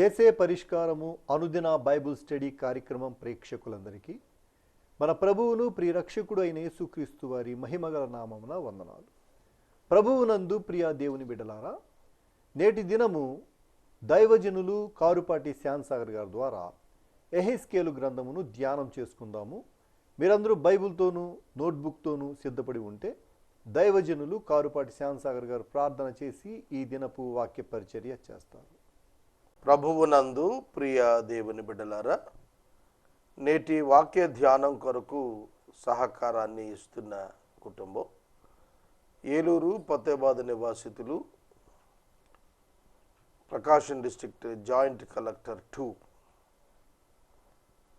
ఏసే పరిష్కారము అనుదిన Bible study కార్యక్రమం ప్రేక్షకులందరికీ మన ప్రభువును ప్రియరక్షకుడు అయిన యేసుక్రీస్తు వారి మహిమగల నామమున వందనాలు. ప్రభువునందు ప్రియ దేవుని బిడ్డలారా, నేటి దినము దైవజనులు కారుపాటి శ్యాన్సాగర్ గారి ద్వారా ఎహెస్కేలు గ్రంథమును ధ్యానం చేసుకుందాము. మీరందరూ బైబిల్తోనూ నోట్బుక్తోనూ సిద్ధపడి ఉంటే దైవజనులు కారుపాటి శ్యాన్సాగర్ గారు ప్రార్థన చేసి ఈ దినపు వాక్య పరిచర్య చేస్తారు. ప్రభువునందు ప్రియ దేవుని బిడ్డలారా, నేటి వాక్య ధ్యానం కొరకు సహకారాన్ని ఇస్తున్న కుటుంబం ఏలూరు ఫతేబాద్ నివాసితులు, Prakasam district joint collector 2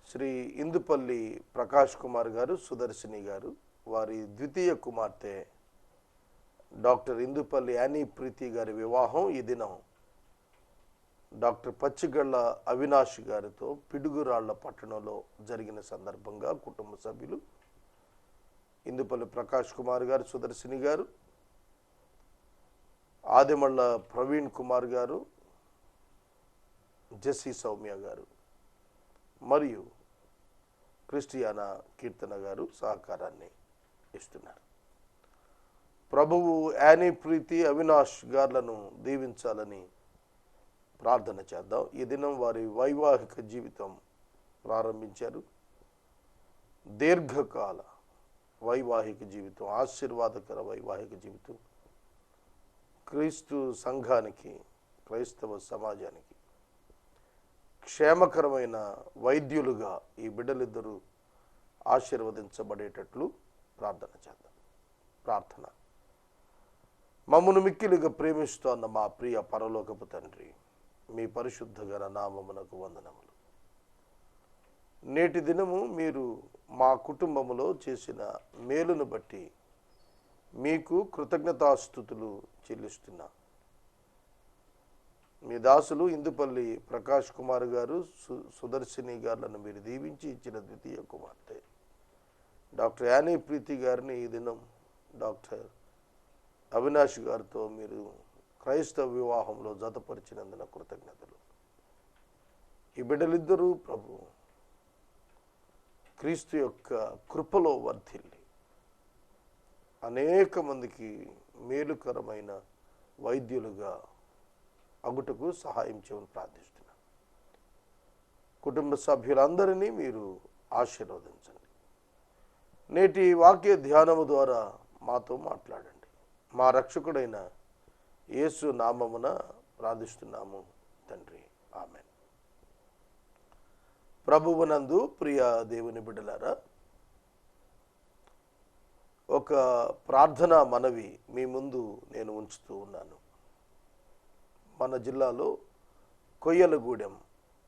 Shri Indupalli Prakash Kumar garu, Sudarshini గారు, వారి ద్వితీయ కుమార్తె డాక్టర్ ఇందుపల్లి యానీ ప్రీతి గారి వివాహం ఈ దినం డాక్టర్ పచ్చిగళ్ళ అవినాష్ గారితో పిడుగురాళ్ల పట్టణంలో జరిగిన సందర్భంగా కుటుంబ సభ్యులు ఇందుపల్లి ప్రకాష్ కుమార్ గారు, సుదర్శిని గారు, ఆదిమళ్ళ ప్రవీణ్ కుమార్ గారు, జెస్సీ సౌమ్య గారు మరియు క్రిస్టియానా కీర్తన గారు సహకారాన్ని ఇస్తున్నారు. ప్రభువు యానీ ప్రీతి అవినాష్ గార్లను దీవించాలని ప్రార్థన చేద్దాం. ఈ దినం వారి వైవాహిక జీవితం ప్రారంభించారు. దీర్ఘకాల వైవాహిక జీవితం, ఆశీర్వాదకర వైవాహిక జీవితం క్రీస్తు సంఘానికి, క్రైస్తవ సమాజానికి క్షేమకరమైన వైద్యులుగా ఈ బిడ్డలిద్దరూ ఆశీర్వదించబడేటట్లు ప్రార్థన చేద్దాం. ప్రార్థన. మమ్మను మిక్కిలిగా ప్రేమిస్తోన్న మా ప్రియ పరలోకపు తండ్రి, మీ పరిశుద్ధ గల నామమునకు వందనములు. నేటి దినము మీరు మా కుటుంబములో చేసిన మేలును బట్టి మీకు కృతజ్ఞతాస్తుతులు చెల్లిస్తున్నా. మీ దాసులు ఇందుపల్లి ప్రకాష్ కుమార్ గారు, సుదర్శిని గారులను మీరు దీవించి ఇచ్చిన ద్వితీయ కుమార్తె డాక్టర్ యానీ ప్రీతి గారిని ఈ దినం డాక్టర్ అవినాష్ గారితో మీరు క్రైస్తవ వివాహంలో జతపరిచినందున కృతజ్ఞతలు. ఈ బిడ్డలిద్దరూ ప్రభు క్రీస్తు యొక్క కృపలో వర్ధిల్లి అనేక మందికి మేలుకరమైన వైద్యులుగా అగుటకు సహాయం చేయమని ప్రార్థిస్తున్నాను. కుటుంబ సభ్యులందరినీ మీరు ఆశీర్వదించండి. నేటి వాక్య ధ్యానము ద్వారా మాతో మాట్లాడండి. మా రక్షకుడైన యేసు నామమున ప్రార్థిస్తున్నాము తండ్రి, ఆమేన్. ప్రభువునందు ప్రియ దేవుని బిడ్డలారా, ఒక ప్రార్థనా మనవి మీ ముందు నేను ఉంచుతూ ఉన్నాను. మన జిల్లాలో కొయ్యలగూడెం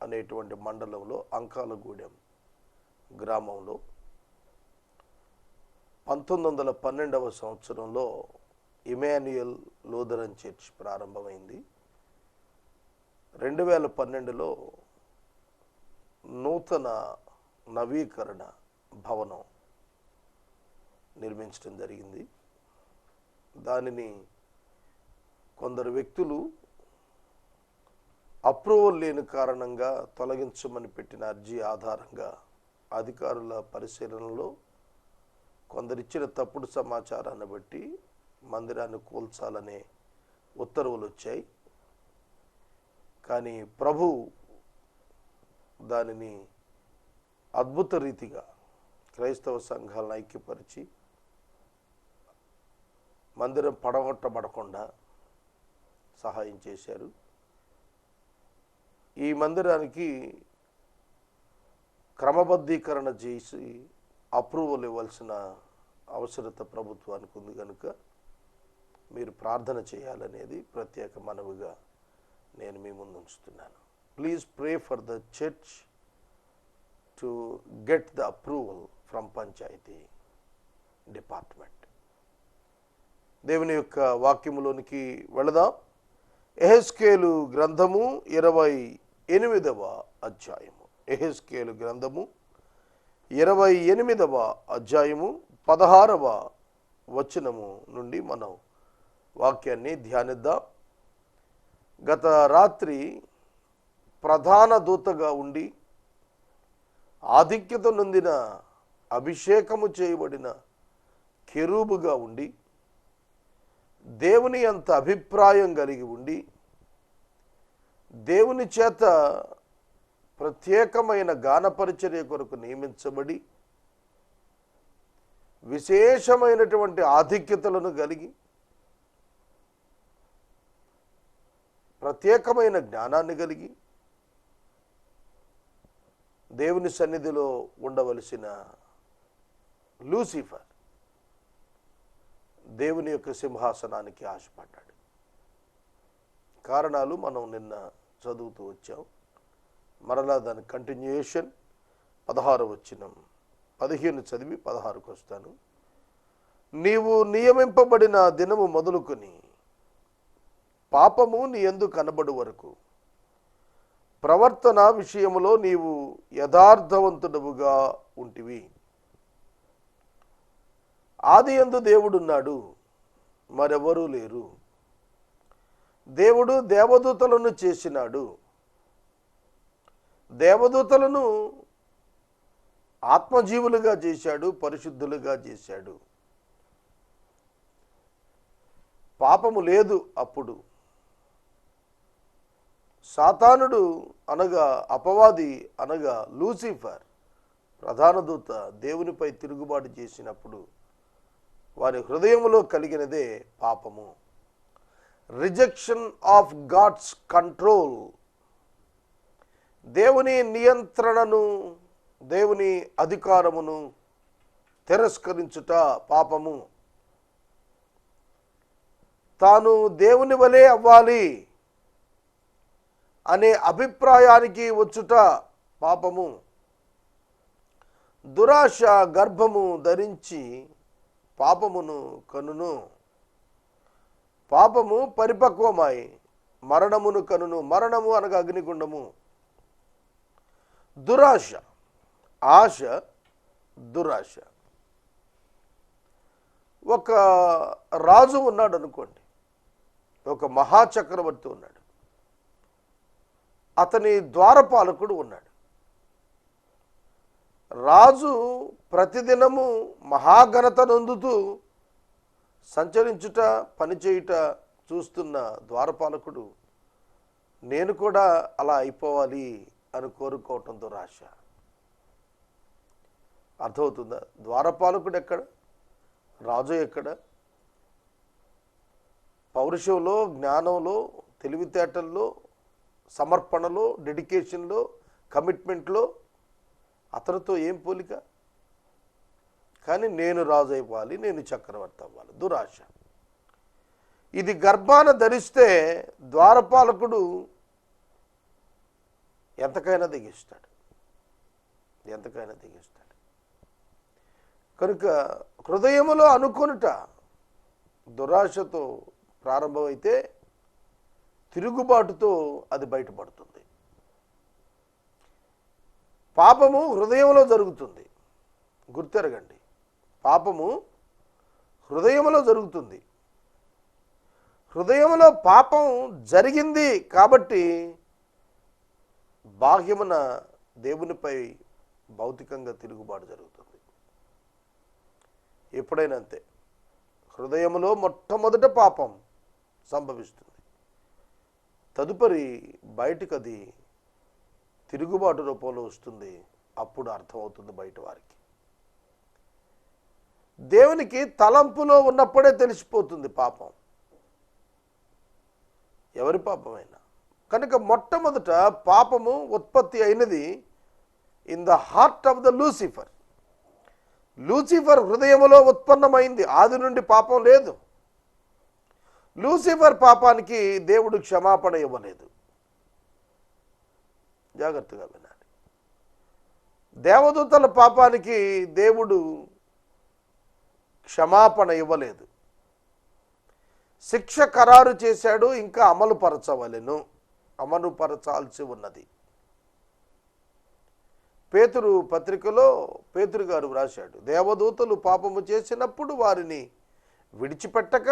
అనేటువంటి మండలంలో అంకాలగూడెం గ్రామంలో 1912వ సంవత్సరంలో ఇమాన్యుయల్ లూథరన్ చర్చ్ ప్రారంభమైంది. 2012లో నూతన నవీకరణ భవనం నిర్మించడం జరిగింది. దానిని కొందరు వ్యక్తులు అప్రూవల్ లేని కారణంగా తొలగించమని పెట్టిన అర్జీ ఆధారంగా అధికారుల పరిశీలనలో కొందరిచ్చిన తప్పుడు సమాచారాన్ని బట్టి మందిరాన్ని కూల్చాలనే ఉత్తర్వులు వచ్చాయి. కానీ ప్రభు దానిని అద్భుత రీతిగా క్రైస్తవ సంఘాలను ఐక్యపరిచి మందిరం పడగొట్టబడకుండా సహాయం చేశారు. ఈ మందిరానికి క్రమబద్ధీకరణ చేసి అప్రూవల్ ఇవ్వాల్సిన అవసరత ప్రభుత్వానికి ఉంది కనుక మీరు ప్రార్థన చేయాలనేది ప్రత్యేక మనవిగా నేను మీ ముందు ఉంచుతున్నాను. Please pray for the church to get the approval from panchayati department. దేవుని యొక్క వాక్యములోనికి వెళదాం. ఎహెస్కేలు గ్రంథము 28వ అధ్యాయము. ఎహెస్కేలు గ్రంథము 28వ అధ్యాయము 16వ వచనము నుండి మనం వాక్యాన్ని ధ్యానిద్దాం. గత రాత్రి ప్రధాన దూతగా ఉండి ఆధిక్యత నొందిన అభిషేకము చేయబడిన కెరూబుగా ఉండి దేవుని అంత అభిప్రాయం కలిగి ఉండి దేవుని చేత ప్రత్యేకమైన గాన పరిచర్య కొరకు నియమించబడి విశేషమైనటువంటి ఆధిక్యతలను కలిగి ప్రత్యేకమైన జ్ఞానాన్ని కలిగి దేవుని సన్నిధిలో ఉండవలసిన లూసిఫర్ దేవుని యొక్క సింహాసనానికి ఆశపడ్డాడు. కారణాలు మనం నిన్న చదువుతూ వచ్చాం. మరలా దాని కంటిన్యూయేషన్ 16వ వచనం 15 చదివి 16కు వస్తాను. నీవు నియమింపబడిన దినము మొదలుకొని పాపము నీ యందు కనబడు వరకు ప్రవర్తన విషయములో నీవు యథార్థవంతుడవుగా ఉంటివి. ఆది యందు దేవుడున్నాడు, మరెవరూ లేరు. దేవుడు దేవదూతలను చేసినాడు. దేవదూతలను ఆత్మజీవులుగా చేశాడు, పరిశుద్ధులుగా చేశాడు. పాపము లేదు. అప్పుడు సాతానుడు అనగా అపవాది అనగా లూసిఫర్ ప్రధాన దూత దేవునిపై తిరుగుబాటు చేసినప్పుడు వారి హృదయములో కలిగినదే పాపము. రిజెక్షన్ ఆఫ్ గాడ్స్ కంట్రోల్, దేవుని నియంత్రణను, దేవుని అధికారమును తిరస్కరించుట పాపము. తాను దేవుని వలె అవ్వాలి అనే అభిప్రాయానికి వచ్చుట పాపము. దురాశ గర్భము ధరించి పాపమును కనును. పాపము పరిపక్వమై మరణమును కనును. మరణము అనగా అగ్నిగుండము. దురాశ, ఆశ, దురాశ. ఒక రాజు ఉన్నాడు అనుకోండి, ఒక మహాచక్రవర్తి ఉన్నాడు, అతని ద్వారపాలకుడు ఉన్నాడు. రాజు ప్రతిదినము మహాఘనత నొందుతూ సంచరించుట, పనిచేయుట చూస్తున్న ద్వారపాలకుడు నేను కూడా అలా అయిపోవాలి అని కోరుకోవటం దురాశ. అర్థమవుతుందా? ద్వారపాలకుడు ఎక్కడ, రాజు ఎక్కడ? పౌరుషంలో, జ్ఞానంలో, తెలివితేటల్లో, సమర్పణలో, డెడికేషన్లో, కమిట్మెంట్లో అతనితో ఏం పోలిక? కానీ నేను రాజు అయిపోవాలి, నేను చక్రవర్తి అవ్వాలి. దురాశ. ఇది గర్భాన ధరిస్తే ద్వారపాలకుడు ఎంతకైనా దిగిస్తాడు, ఎంతకైనా దిగిస్తాడు. కనుక హృదయములో అనుకొనుట దురాశతో ప్రారంభమైతే తిరుగుబాటుతో అది బయటపడుతుంది. పాపము హృదయంలో జరుగుతుంది, గుర్తెరగండి. పాపము హృదయంలో జరుగుతుంది. హృదయంలో పాపం జరిగింది కాబట్టి బాహ్యమున దేవునిపై భౌతికంగా తిరుగుబాటు జరుగుతుంది. ఎప్పుడైనా అంతే. హృదయంలో మొట్టమొదట పాపం సంభవిస్తుంది, తదుపరి బయటకు అది తిరుగుబాటు రూపంలో వస్తుంది. అప్పుడు అర్థమవుతుంది బయట వారికి. దేవునికి తలంపులో ఉన్నప్పుడే తెలిసిపోతుంది పాపం, ఎవరి పాపమైనా. కనుక మొట్టమొదట పాపము ఉత్పత్తి అయినది in the heart of the Lucifer. Lucifer హృదయములో ఉత్పన్నమైంది. ఆది నుండి పాపం లేదు. లూసిఫర్ పాపానికి దేవుడు క్షమాపణ ఇవ్వలేదు. జాగ్రత్తగా వినాలి. దేవదూతల పాపానికి దేవుడు క్షమాపణ ఇవ్వలేదు. శిక్ష ఖరారు చేశాడు, ఇంకా అమలుపరచవలెను, అమలుపరచాల్సి ఉన్నది. పేతురు పత్రికలో పేతురు గారు వ్రాశాడు, దేవదూతలు పాపము చేసినప్పుడు వారిని విడిచిపెట్టక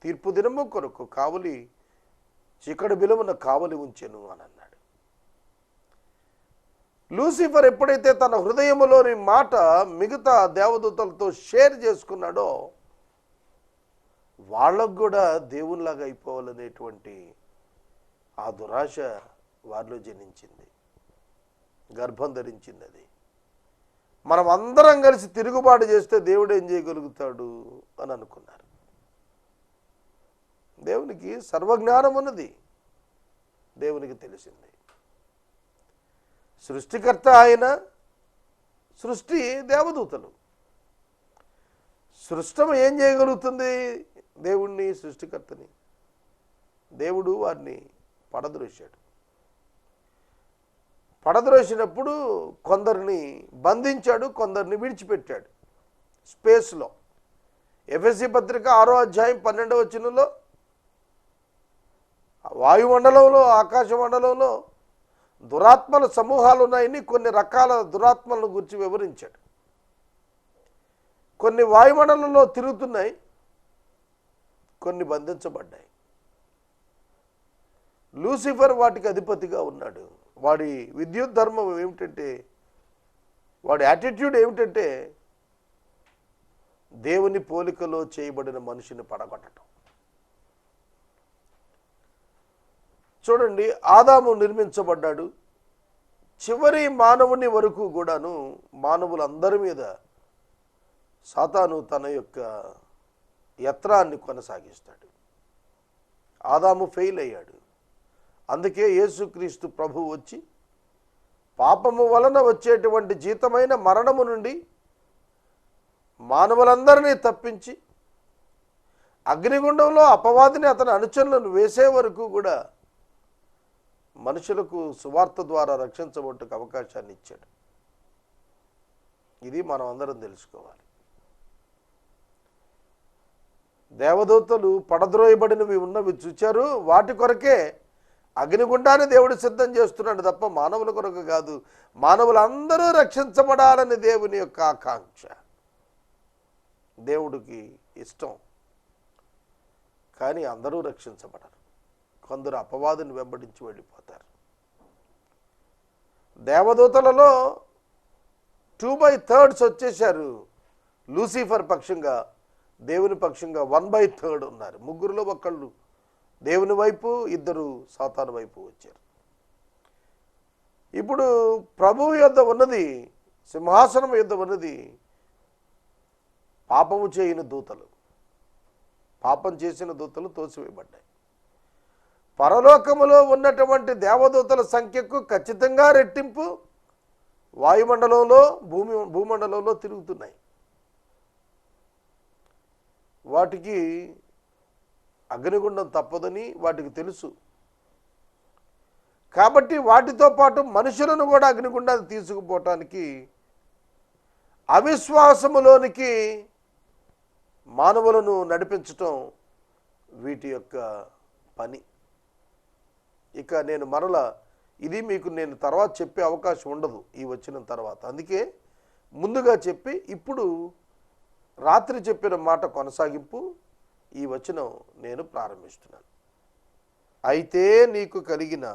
తీర్పు దినము కొరకు కావలి చీకటి బిలమున కావలి ఉంచెను అని అన్నాడు. లూసిఫర్ ఎప్పుడైతే తన హృదయములోని మాట మిగతా దేవదూతలతో షేర్ చేసుకున్నాడో వాళ్ళకు కూడా దేవునిలాగా అయిపోవాలనేటువంటి ఆ దురాశ వారిలో జనించింది, గర్భం ధరించింది. అది మనం అందరం కలిసి తిరుగుబాటు చేస్తే దేవుడు ఏం చేయగలుగుతాడు అని అనుకున్నారు. దేవునికి సర్వజ్ఞానం ఉన్నది, దేవునికి తెలిసింది. సృష్టికర్త ఆయన, సృష్టి దేవదూతలు. సృష్టం ఏం చేయగలుగుతుంది దేవుణ్ణి, సృష్టికర్తని? దేవుడు వారిని పడద్రోశాడు. పడద్రోసినప్పుడు కొందరిని బంధించాడు, కొందరిని విడిచిపెట్టాడు స్పేస్లో. ఎఫెసీ పత్రిక 6వ అధ్యాయం 12వ వచనంలో వాయుమండలంలో, ఆకాశ మండలంలో దురాత్మల సమూహాలు ఉన్నాయని కొన్ని రకాల దురాత్మలను గురించి వివరించాడు. కొన్ని వాయుమండలంలో తిరుగుతున్నాయి, కొన్ని బంధించబడ్డాయి. లూసిఫర్ వాటికి అధిపతిగా ఉన్నాడు. వాడి విద్యుత్ ధర్మం ఏమిటంటే, వాడి యాటిట్యూడ్ ఏమిటంటే దేవుని పోలికలో చేయబడిన మనిషిని పడగొట్టడం. చూడండి, ఆదాము నిర్మించబడ్డాడు. చివరి మానవుని వరకు కూడాను మానవులందరి మీద సాతాను తన యొక్క యత్నాన్ని కొనసాగిస్తాడు. ఆదాము ఫెయిల్ అయ్యాడు. అందుకే యేసుక్రీస్తు ప్రభువు వచ్చి పాపము వలన వచ్చేటువంటి జీతమైన మరణము నుండి మానవులందరినీ తప్పించి అగ్నిగుండంలో అపవాదిని అతని అనుచరులను వేసే వరకు కూడా మనుషులకు సువార్త ద్వారా రక్షించబట్టుకు అవకాశాన్ని ఇచ్చాడు. ఇది మనం అందరం తెలుసుకోవాలి. దేవదూతలు పడద్రోయబడినవి ఉన్నవి చూచారు, వాటి కొరకే అగ్నిగుండాన్ని దేవుడు సిద్ధం చేస్తున్నాడు తప్ప మానవుల కొరకు కాదు. మానవులందరూ రక్షించబడాలని దేవుని యొక్క ఆకాంక్ష, దేవుడికి ఇష్టం. కానీ అందరూ రక్షించబడరు, కొందరు అపవాదుని వెంబడించి వెళ్ళిపోతారు. దేవదూతలలో 2/3 వచ్చేశారు లూసిఫర్ పక్షంగా, దేవుని పక్షంగా 1/3 ఉన్నారు. ముగ్గురులో ఒకళ్ళు దేవుని వైపు, ఇద్దరు సాతాను వైపు వచ్చారు. ఇప్పుడు ప్రభువు యొద్ద ఉన్నది, సింహాసనం యొద్ద ఉన్నది పాపము చేయని దూతలు. పాపం చేసిన దూతలు తోసివేయబడ్డాయి. పరలోకములో ఉన్నటువంటి దేవదూతల సంఖ్యకు ఖచ్చితంగా రెట్టింపు వాయుమండలంలో, భూమండలంలో తిరుగుతున్నాయి. వాటికి అగ్నిగుండం తప్పదని వాటికి తెలుసు. కాబట్టి వాటితో పాటు మనుషులను కూడా అగ్నిగుండాన్ని తీసుకుపోవటానికి, అవిశ్వాసములోనికి మానవులను నడిపించటం వీటి యొక్క పని. ఇక నేను మరలా ఇది మీకు నేను తర్వాత చెప్పే అవకాశం ఉండదు ఈ వచ్చిన తర్వాత. అందుకే ముందుగా చెప్పి ఇప్పుడు రాత్రి చెప్పిన మాట కొనసాగింపు ఈ వచనం నేను ప్రారంభిస్తున్నాను. అయితే నీకు కలిగిన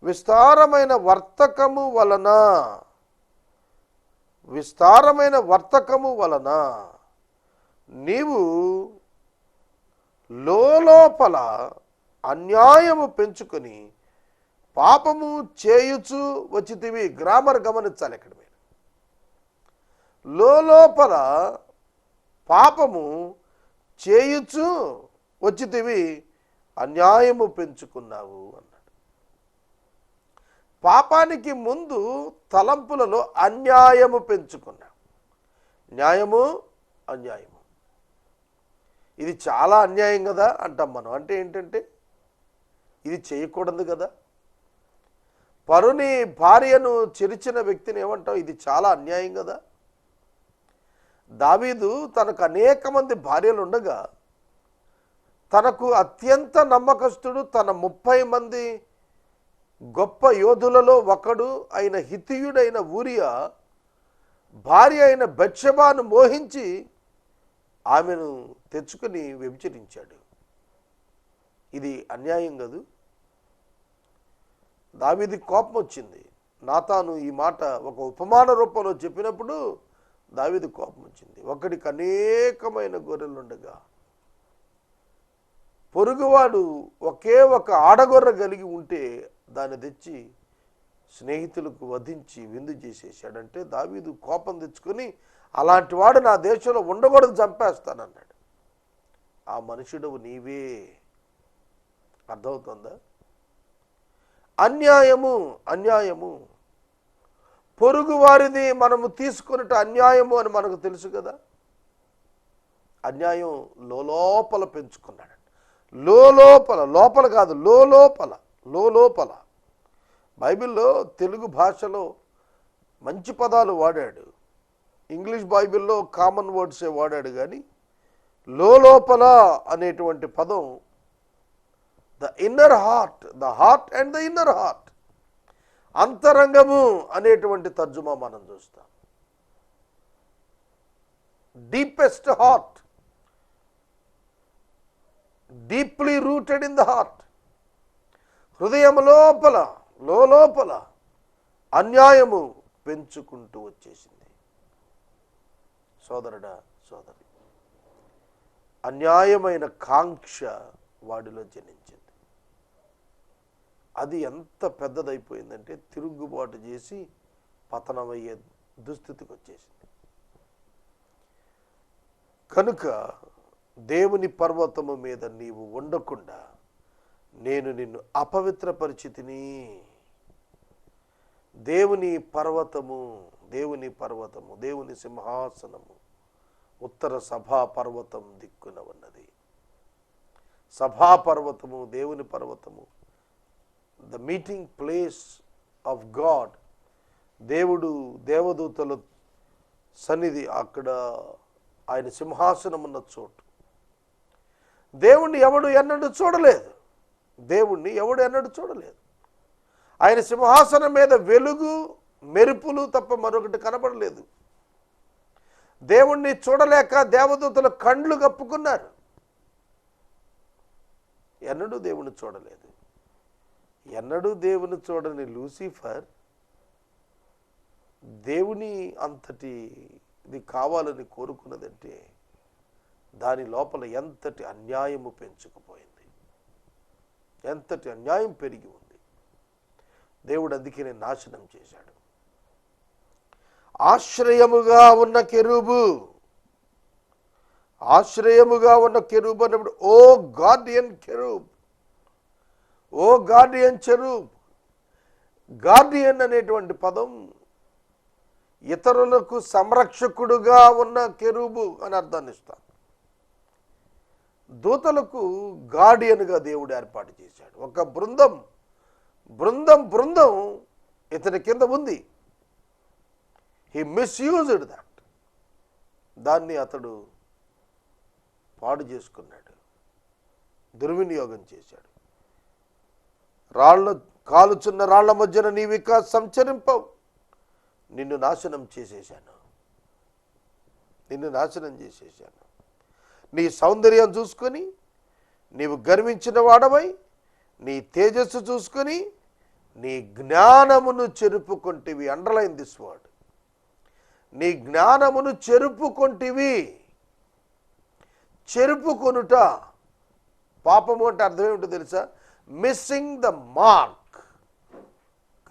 విస్తారమైన వర్తకము వలన నీవు లోపల అన్యాయము పెంచుకొని పాపము చేయుచు వచ్చితివి. గ్రామర్ గమనించాలి ఇక్కడ మీరు. లోపల పాపము చేయుచు వచ్చితివి, అన్యాయము పెంచుకున్నావు అన్నాడు. పాపానికి ముందు తలంపులలో అన్యాయము పెంచుకున్నావు. న్యాయము, అన్యాయము, ఇది చాలా అన్యాయం కదా అంటాం మనం. అంటే ఏంటంటే ఇది చేయకూడదు కదా. పరుని భార్యను చెరిచిన వ్యక్తిని ఏమంటాం? ఇది చాలా అన్యాయం కదా. దావీదు తనకు అనేక మంది భార్యలు ఉండగా తనకు అత్యంత నమ్మకస్తుడు, తన 30 మంది గొప్ప యోధులలో ఒకడు అయిన హిత్తీయుడైన ఊరియా భార్య అయిన బత్షెబాను మోహించి ఆమెను తెచ్చుకొని వ్యభిచరించాడు. ఇది అన్యాయం కాదు. దావీదుకి కోపం వచ్చింది. నాతాను ఈ మాట ఒక ఉపమాన రూపంలో చెప్పినప్పుడు దావీదు కోపం వచ్చింది. ఒకడికి అనేకమైన గొర్రెలుండగా పొరుగువాడు ఒకే ఒక ఆడగొర్రె కలిగి ఉంటే దాన్ని తెచ్చి స్నేహితులకు వధించి విందు చేసేసాడంటే దావీదు కోపం తెచ్చుకొని అలాంటి వాడు నా దేశంలో ఉండకూడదు, చంపేస్తానన్నాడు. ఆ మనుషుడు నీవే. అర్థమవుతుందా? అన్యాయము అన్యాయము పొరుగు వారిది మనము తీసుకున్నట్టు అన్యాయము అని మనకు తెలుసు కదా. అన్యాయం లోపల పెంచుకున్నాడు. లోపల, లోపల కాదు, లోపల. బైబిల్లో తెలుగు భాషలో మంచి పదాలు వాడాడు, ఇంగ్లీష్ బైబిల్లో కామన్ వర్డ్సే వాడాడు. కానీ లోపల అనేటువంటి పదం the inner heart, the heart and the inner heart, అంతరంగము అనేటువంటి తర్జుమా మనం చూస్తాం. Deepest heart, deeply rooted in the heart. హృదయం లోపల అన్యాయము పెంచుకుంటూ వచ్చేసింది. సోదరుడా, సోదరి, అన్యాయమైన కాంక్ష వాడిలో జనించింది. అది ఎంత పెద్దదైపోయిందంటే తిరుగుబాటు చేసి పతనమయ్యే దుస్థితికి వచ్చేసింది. కనుక దేవుని పర్వతము మీద నీవు ఉండకుండా నేను నిన్ను అపవిత్రపరిచితిని. దేవుని పర్వతము, దేవుని సింహాసనము ఉత్తర సభా పర్వతం దిక్కున ఉన్నది. సభా పర్వతము, దేవుని పర్వతము, the meeting place of God. దేవుడు దేవదూతల సన్నిధి, అక్కడ ఆయన సింహాసనం ఉన్న చోటు. దేవుణ్ణి ఎవడు ఎన్నడూ చూడలేదు. ఆయన సింహాసనం మీద వెలుగు, మెరుపులు తప్ప మరొకటి కనబడలేదు. దేవుణ్ణి చూడలేక దేవదూతల కండ్లు కప్పుకున్నారు. ఎన్నడూ దేవుని చూడలేదు. ఎన్నడూ దేవుని చూడని లూసిఫర్ దేవుని అంతటి ఇది కావాలని కోరుకున్నదంటే దాని లోపల ఎంతటి అన్యాయము పెంచుకుపోయింది, ఎంతటి అన్యాయం పెరిగి ఉంది. దేవుడు అందుకనే నాశనం చేశాడు. ఆశ్రయముగా ఉన్న కెరూబు అన్నప్పుడు ఓ గార్డియన్ చెరూబ్. గార్డియన్ అనేటువంటి పదం ఇతరులకు సంరక్షకుడుగా ఉన్న కెరూబు అని అర్థాన్ని ఇస్తాం. దూతలకు గార్డియన్గా దేవుడు ఏర్పాటు చేశాడు. ఒక బృందం ఇతని కింద ఉంది. He misused that. దాన్ని అతడు పాడు చేసుకున్నాడు, దుర్వినియోగం చేశాడు. కాలుచున్న రాళ్ల మధ్యన నీవిక సంచరింపవు. నిన్ను నాశనం చేసేశాను. నీ సౌందర్యం చూసుకొని నీవు గర్వించిన వాడవై, నీ తేజస్సు చూసుకొని నీ జ్ఞానమును చెరుపుకొంటివి. Underline this word. నీ జ్ఞానమును చెరుపుకొంటివి. చెరుపుకొనుట పాపము అంటే అర్థం ఏమిటో తెలుసా? Missing the mark.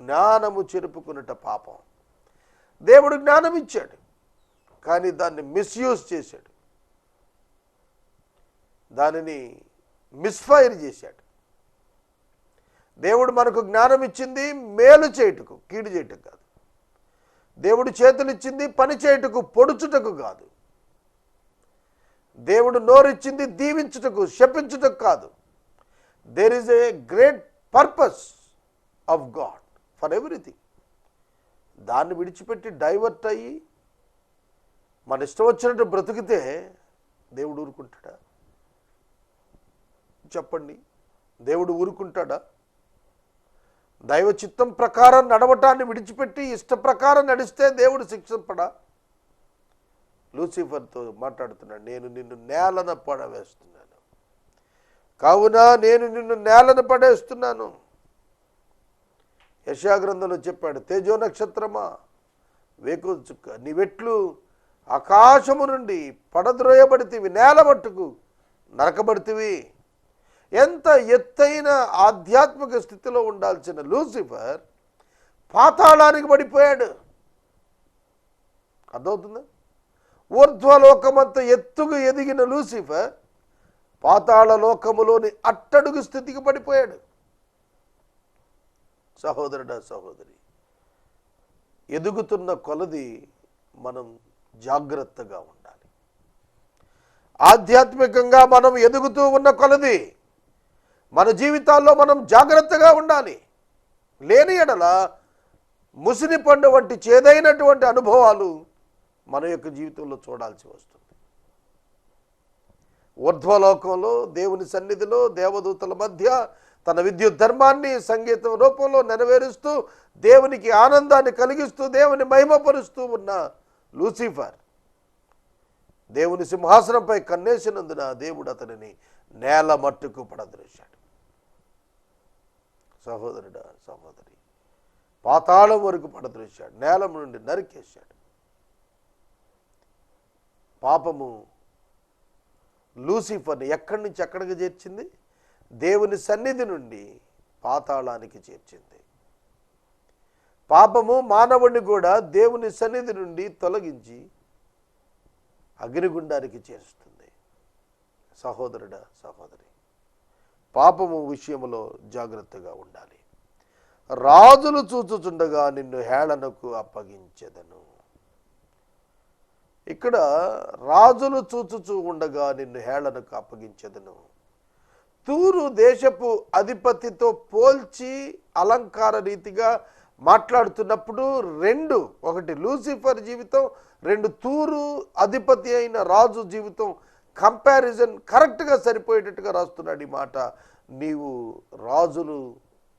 జ్ఞానము చెరుపుకొనుట పాపం. దేవుడు జ్ఞానం ఇచ్చాడు, కానీ దాన్ని మిస్యూజ్ చేశాడు, దానిని మిస్ఫైర్ చేశాడు. దేవుడు మనకు జ్ఞానం ఇచ్చింది మేలు చేయుటకు, కీడు చేయుటకు కాదు. దేవుడు చేతులు ఇచ్చింది పని చేయుటకు, పొడుచుటకు కాదు. దేవుడు నోరిచ్చింది దీవించుటకు, శపించుటకు కాదు. There is a great purpose of God for everything. దాన్ని విడిచిపెట్టి డైవర్ట్ అయ్యి మన ఇష్టం వచ్చినట్టు బ్రతికితే దేవుడు ఊరుకుంటాడా? చెప్పండి, దేవుడు ఊరుకుంటాడా? దైవ చిత్తం ప్రకారం నడవటాన్ని విడిచిపెట్టి ఇష్ట ప్రకారం నడిస్తే దేవుడు శిక్షింపడా? లూసిఫర్తో మాట్లాడుతున్నాడు. నేను నిన్ను నేలన పడవేస్తున్నాను, కావున నేను నిన్ను నేలన పడేస్తున్నాను. యెషయా గ్రంథంలో చెప్పాడు, తేజో నక్షత్రమా వేకు చుక్క నీవెట్లు ఆకాశము నుండి పడద్రోయబడితివి, నేల మట్టుకు నరకబడితివి. ఎంత ఎత్తైన ఆధ్యాత్మిక స్థితిలో ఉండాల్సిన లూసిఫర్ పాతాళానికి పడిపోయాడు. అర్థమవుతుందా? ఊర్ధ్వలోకమంత ఎత్తుకు ఎదిగిన లూసిఫర్ పాతాళ లోకములోని అట్టడుగు స్థితికి పడిపోయాడు. సహోదరుడా, సహోదరి, ఎదుగుతున్న కొలది మనం జాగ్రత్తగా ఉండాలి. ఆధ్యాత్మికంగా మనం ఎదుగుతూ ఉన్న కొలది మన జీవితాల్లో మనం జాగ్రత్తగా ఉండాలి. లేని ఎడల ముసిని పండు వంటి చేదైనటువంటి అనుభవాలు మన యొక్క జీవితంలో చూడాల్సి వస్తుంది. ఊర్ధ్వలోకంలో దేవుని సన్నిధిలో దేవదూతల మధ్య తన విద్యుత్ ధర్మాన్ని సంగీతం రూపంలో నెరవేరుస్తూ దేవునికి ఆనందాన్ని కలిగిస్తూ దేవుని మహిమపరుస్తూ ఉన్న లూసిఫర్ దేవుని సింహాసనంపై కన్నేసినందున దేవుడు అతనిని నేల మట్టుకు పడద్రోశాడు. సహోదరుడా, సహోదరి, పాతాళం వరకు పడద్రోశాడు, నేల నుండి నరికేశాడు. పాపము లూసిఫర్ని ఎక్కడి నుంచి ఎక్కడికి చేర్చింది? దేవుని సన్నిధి నుండి పాతాళానికి చేర్చింది. పాపము మానవుడిని కూడా దేవుని సన్నిధి నుండి తొలగించి అగ్నిగుండానికి చేరుస్తుంది. సహోదరుడా, సహోదరి, పాపము విషయంలో జాగ్రత్తగా ఉండాలి. రాజులు చూచుచుండగా నిన్ను హేళనకు అప్పగించెదను. ఇక్కడ రాజులు చూచుచూ ఉండగా నిన్ను హేళనకు అప్పగించెదను. తూరు దేశపు అధిపతితో పోల్చి అలంకార రీతిగా మాట్లాడుతున్నప్పుడు రెండు, ఒకటి లూసిఫర్ జీవితం, రెండు తూరు అధిపతి అయిన రాజు జీవితం కంపారిజన్ కరెక్ట్గా సరిపోయేటట్టుగా రాస్తున్నాడు ఈ మాట. నీవు రాజులు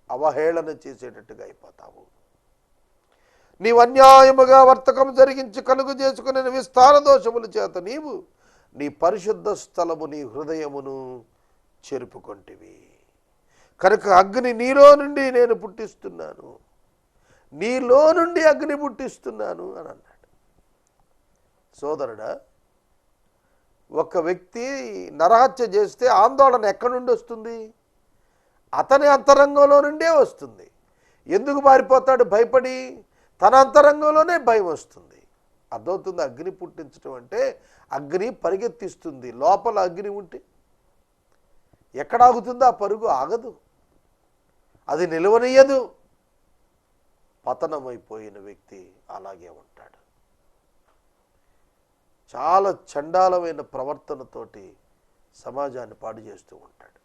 అవహేళన చేసేటట్టుగా అయిపోతావు. నీవు అన్యాయముగా వర్తకం జరిగించి కలుగు చేసుకునే విస్తార దోషముల చేత నీవు నీ పరిశుద్ధ స్థలము నీ హృదయమును చెరుపుకొంటివి. కనుక అగ్ని నీలో నుండి నేను పుట్టిస్తున్నాను, నీలో నుండి అగ్ని పుట్టిస్తున్నాను అని అన్నాడు. సోదరుడా, ఒక వ్యక్తి నరహత్య చేస్తే ఆందోళన ఎక్కడి నుండి వస్తుంది? అతని అంతరంగంలో నుండే వస్తుంది. ఎందుకు పారిపోతాడు? భయపడి. తన అంతరంగంలోనే భయం వస్తుంది. అర్థమవుతుంది? అగ్ని పుట్టించడం అంటే అగ్ని పరిగెత్తిస్తుంది. లోపల అగ్ని ఉంటే ఎక్కడ ఆగుతుందో ఆ పరుగు ఆగదు, అది నిలవనీయదు. పతనమైపోయిన వ్యక్తి అలాగే ఉంటాడు. చాలా చండాలమైన ప్రవర్తనతోటి సమాజాన్ని పాడు చేస్తూ ఉంటాడు.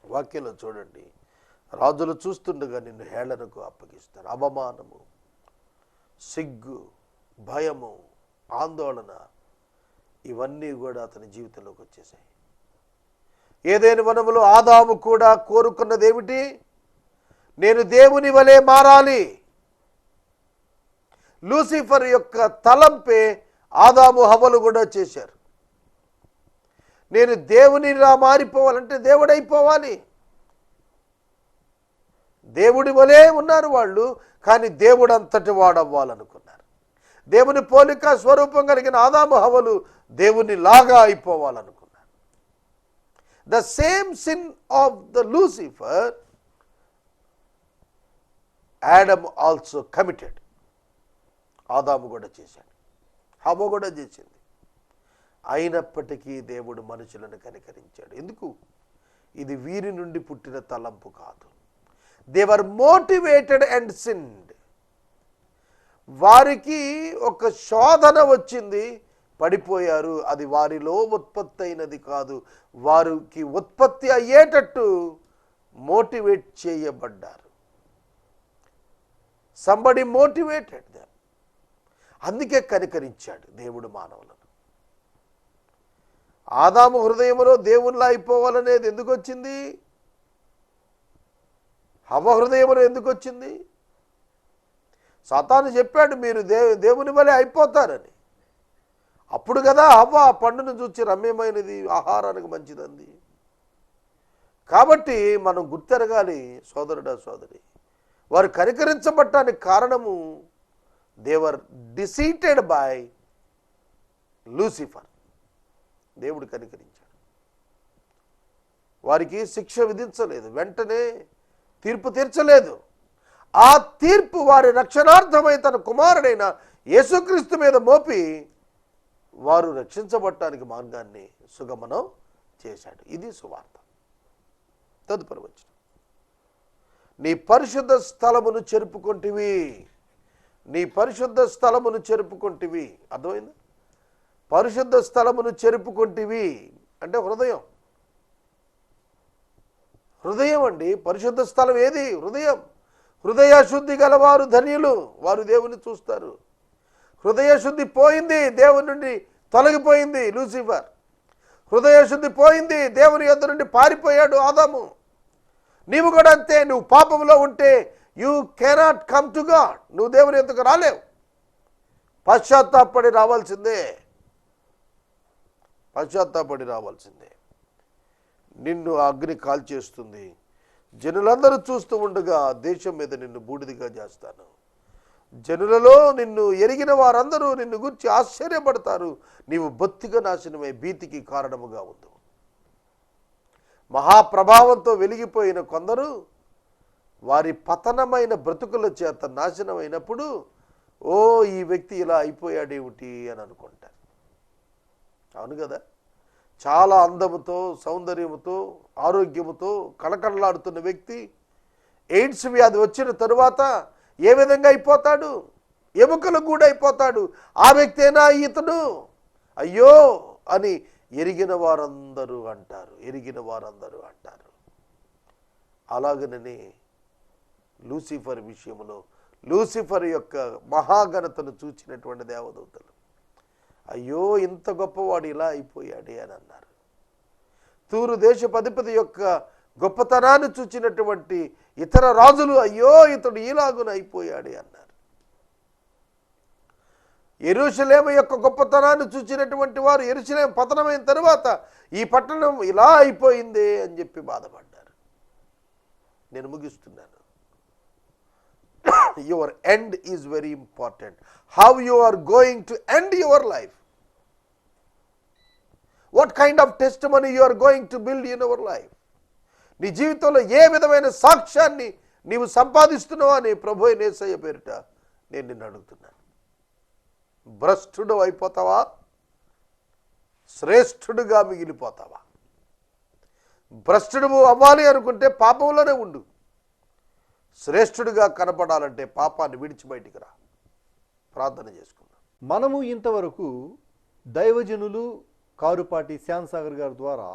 వాక్యంలో చూడండి, రాజులు చూస్తుండగా నిన్ను హేళనకు అప్పగిస్తారు. అవమానము, సిగ్గు, భయము, ఆందోళన ఇవన్నీ కూడా అతని జీవితంలోకి వచ్చేసాయి. ఏదైనా వనములో ఆదాము కూడా కోరుకున్నది ఏమిటి? నేను దేవుని వలె మారాలి. లూసిఫర్ యొక్క తలంపే ఆదాము హవ్వలు కూడా చేశారు. నేను దేవునిలా మారిపోవాలంటే దేవుడైపోవాలి. దేవుడి వలే ఉన్నారు వాళ్ళు, కానీ దేవుడు అంతటి వాడవ్వాలనుకున్నారు. దేవుని పోలిక స్వరూపం కలిగిన ఆదాము హవ్వలు దేవుని లాగా అయిపోవాలనుకున్నారు. The same sin of the Lucifer Adam also committed. ఆదాము కూడా చేశాడు, హవ్వ కూడా చేసింది. అయినప్పటికీ దేవుడు మనుషులను కనికరించాడు. ఎందుకు? ఇది వీరి నుండి పుట్టిన తలంపు కాదు. They were motivated and sinned. వారికి ఒక శోధన వచ్చింది, పడిపోయారు. అది వారిలో ఉత్పత్తి అయినది కాదు, వారికి ఉత్పత్తి అయ్యేటట్టు మోటివేట్ చేయబడ్డారు. Somebody motivated them. అందుకే కనికరించాడు దేవుడు మానవులను. ఆదాము హృదయంలో దేవునిలా అయిపోవాలనేది ఎందుకు వచ్చింది? హవ్వ హృదయంలో ఎందుకు వచ్చింది? సాతాను చెప్పాడు మీరు దేవుని వలె అయిపోతారని. అప్పుడు కదా హవ్వ ఆ పండును చూచి రమ్యమైనది, ఆహారానికి మంచిదంది. కాబట్టి మనం గుర్తెరగాలి సోదరుడా, సోదరి, వారు కనికరించబడటానికి కారణము దేవర్ డిసీటెడ్ బై లూసిఫర్. దేవుడు కనికరించాడు, వారికి శిక్ష విధించలేదు, వెంటనే తీర్పు తీర్చలేదు. ఆ తీర్పు వారి రక్షణార్థమై తన కుమారుడైన యేసుక్రీస్తు మీద మోపి వారు రక్షించబడటానికి మార్గాన్ని సుగమనం చేశాడు. ఇది సువార్త. తదుపరి వచనం, నీ పరిశుద్ధ స్థలమును చెరుపుకొంటివి, నీ పరిశుద్ధ స్థలమును చెరుపుకొంటివి. అర్థమైంది? పరిశుద్ధ స్థలమును చెరుపుకొంటివి అంటే హృదయం. హృదయం అండి, పరిశుద్ధ స్థలం ఏది? హృదయం. హృదయ శుద్ధి గలవారు ధన్యులు, వారు దేవుని చూస్తారు. హృదయ శుద్ధి పోయింది, దేవుని నుండి తొలగిపోయింది లూసిఫర్. హృదయ శుద్ధి పోయింది, దేవుని యొద్ద నుండి పారిపోయాడు ఆదాము. నీవు కూడా అంతే. నువ్వు పాపంలో ఉంటే you cannot come to God. నువ్వు దేవుని యొద్దకు రాలేవు. పశ్చాత్తాపడి రావాల్సిందే, పశ్చాత్తాపడి రావాల్సిందే. నిన్ను అగ్ని కాల్చేస్తుంది. జనులందరూ చూస్తూ ఉండగా దేశం మీద నిన్ను బూడిదిగా చేస్తాను. జనులలో నిన్ను ఎరిగిన వారందరూ నిన్ను గురించి ఆశ్చర్యపడతారు. నీవు బొత్తిగా నాశనమై భీతికి కారణముగా ఉంది. మహాప్రభావంతో వెలిగిపోయిన కొందరు వారి పతనమైన బ్రతుకుల చేత నాశనమైనప్పుడు, ఓ ఈ వ్యక్తి ఇలా అయిపోయాడేమిటి అని అనుకుంటారు. అవును కదా? చాలా అందముతో, సౌందర్యముతో, ఆరోగ్యముతో కళకళలాడుతున్న వ్యక్తి ఎయిడ్స్ వ్యాధి వచ్చిన తరువాత ఏ విధంగా అయిపోతాడు? ఎముకలు కూడా అయిపోతాడు. ఆ వ్యక్తేనా ఇతడు? అయ్యో అని ఎరిగిన వారందరూ అంటారు, ఎరిగిన వారందరూ అంటారు. అలాగనని లూసిఫర్ విషయంలో లూసిఫర్ యొక్క మహాఘనతను చూచినటువంటి దేవదూతలు, అయ్యో ఇంత గొప్పవాడు ఇలా అయిపోయాడే అని అన్నారు. తూరు దేశపు అధిపతి యొక్క గొప్పతనాన్ని చూచినటువంటి ఇతర రాజులు, అయ్యో ఇతడు ఈలాగున అయిపోయాడే అన్నారు. యెరూషలేము యొక్క గొప్పతనాన్ని చూచినటువంటి వారు యెరూషలేము పతనమైన తరువాత ఈ పట్టణం ఇలా అయిపోయిందే అని చెప్పి బాధపడ్డారు. నేను ముగిస్తున్నాను. Your end is very important. How you are going to end your life? What kind of testimony you are going to build in your life? నీ జీవితంలో ఏ విధమైన సాక్ష్యాన్ని నీవు సంపాదిస్తున్నావు అని ప్రభు యేసయ్య పేరిట నేను నిన్ను అడుగుతున్నాను. భ్రష్టుడు అయిపోతావా? శ్రేష్ఠుడుగా మిగిలిపోతావా? భ్రష్టుడు అవ్వాలి అనుకుంటే పాపంలోనే ఉండు. శ్రేష్ఠుడిగా కనపడాలంటే పాపాన్ని విడిచి బయటికి రా. ప్రార్థన చేసుకుందాం. మనము ఇంతవరకు దైవజనులు కారుపాటి శ్యామ్సాగర్ గారి ద్వారా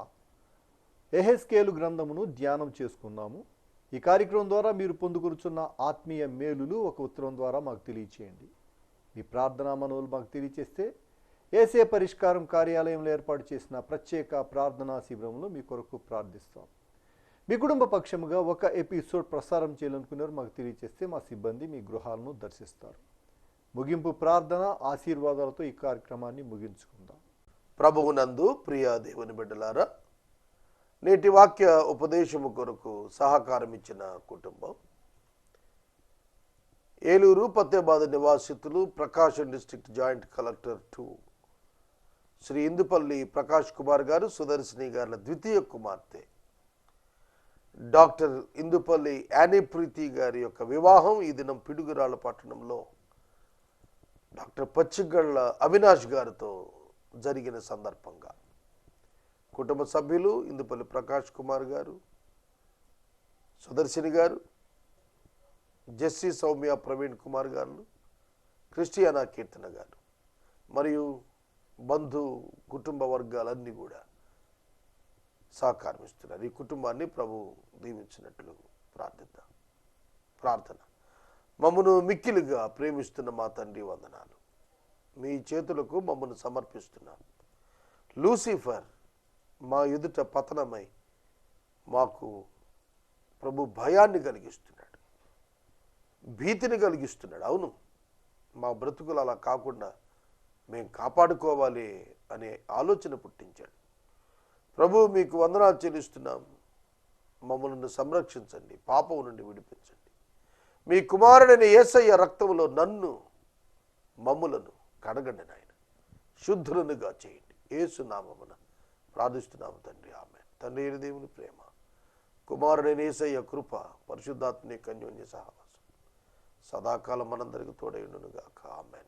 యెహెజ్కేలు గ్రంథమును ధ్యానం చేసుకున్నాము. ఈ కార్యక్రమం ద్వారా మీరు పొందుకొనుచున్న ఆత్మీయ మేలులు ఒక ఉత్తరం ద్వారా మాకు తెలియచేయండి. మీ ప్రార్థనా మనవులు మాకు తెలియచేస్తే యేసే పరిష్కారం కార్యాలయంలో ఏర్పాటు చేసిన ప్రత్యేక ప్రార్థనా శిబిరంలో మీ కొరకు ప్రార్థిస్తాం. మీ కుటుంబ పక్షముగా ఒక ఎపిసోడ్ ప్రసారం చేయాలనుకున్నారు మాకు తెలియచేస్తే మా సిబ్బంది మీ గృహాలను దర్శిస్తారు. ముగింపు ప్రార్థన ఆశీర్వాదాలతో ఈ కార్యక్రమాన్ని ముగించుకుందాం. ప్రభువునందు ప్రియ దేవుని బిడ్డలారా, నేటి వాక్య ఉపదేశము కొరకు సహకారం ఇచ్చిన కుటుంబం ఏలూరు పత్తేబాద నివాసితులు, Prakasam district joint collector 2 Shri Indupalli Prakash Kumar garu, Sudarshini గారుల ద్వితీయ కుమార్తె డాక్టర్ ఇందుపల్లి యానీ ప్రీతి గారి యొక్క వివాహం ఈ దినం పిడుగురాళ్ళ పట్టణంలో డాక్టర్ పచ్చిగళ్ళ అవినాష్ గారితో జరిగిన సందర్భంగా కుటుంబ సభ్యులు ఇందుపల్లి ప్రకాష్ కుమార్ గారు, సుదర్శిని గారు, జెస్సీ సౌమ్య ప్రవీణ్ కుమార్ గారు, క్రిస్టియానా కీర్తన గారు మరియు బంధు కుటుంబ వర్గాలన్నీ కూడా సహకారమిస్తున్నారు. ఈ కుటుంబాన్ని ప్రభు దీవించినట్లు ప్రార్థిద్దాం. ప్రార్థన. మమ్మను మిక్కిలిగా ప్రేమిస్తున్న మా తండ్రి వందనాలు. మీ చేతులకు మమ్మను సమర్పిస్తున్నాం. లూసిఫర్ మా ఎదుట పతనమై మాకు ప్రభు భయాన్ని కలిగిస్తున్నాడు, భీతిని కలిగిస్తున్నాడు. అవును, మా బ్రతుకులు అలా కాకుండా మేము కాపాడుకోవాలి అనే ఆలోచన పుట్టించాడు. ప్రభు మీకు వందనాలు చెల్లిస్తున్నాం. మమ్మల్ని సంరక్షించండి, పాపం నుండి విడిపించండి. మీ కుమారుడైన యేసయ్య రక్తములో నన్ను మమ్ములను కడగండి నాయన, శుద్ధులనుగా చేయండి. యేసు నామమున ప్రార్థిస్తున్నాము తండ్రి, ఆమేన్. తండ్రి అయిన దేవుని ప్రేమ, కుమారుడైన యేసయ్య కృప, పరిశుద్ధాత్మ అన్యోన్య సహవాసం సదాకాలం మనందరికి తోడై ఉండును గాక. ఆమేన్.